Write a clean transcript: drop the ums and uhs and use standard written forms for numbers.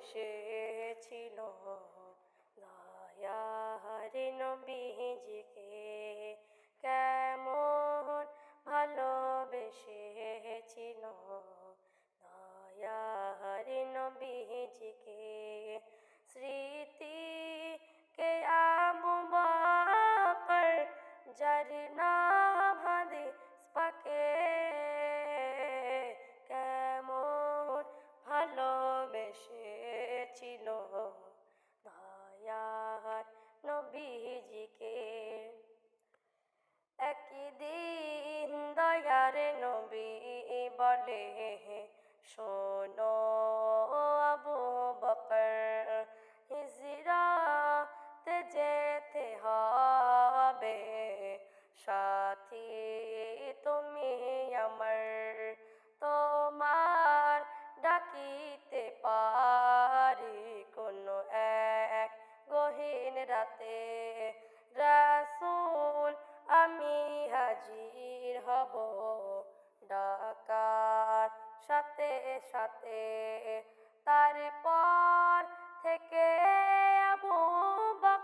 ভালোবেসেছিল দয়ার নবীজিকে, কেমন ভালোবেসেছিল দয়ার নবীজিকে। স্মৃতি কে আবু বকর যার নাম হাদিস পাকে, কেমন ভালোবেসেছিল দয়ার নবীজিকে। একদিন দয়ার নবী বলে, শোনো আবু বকর, হিজরাতে যেতে হবে, সাথী তুমি আমার, তোমার ডাকিতে পারি কোনো এক গহীন রাতে। রাসূল আমি হাজির হব ডাকার সাথে সাথে। তারপর থেকে আবু বকর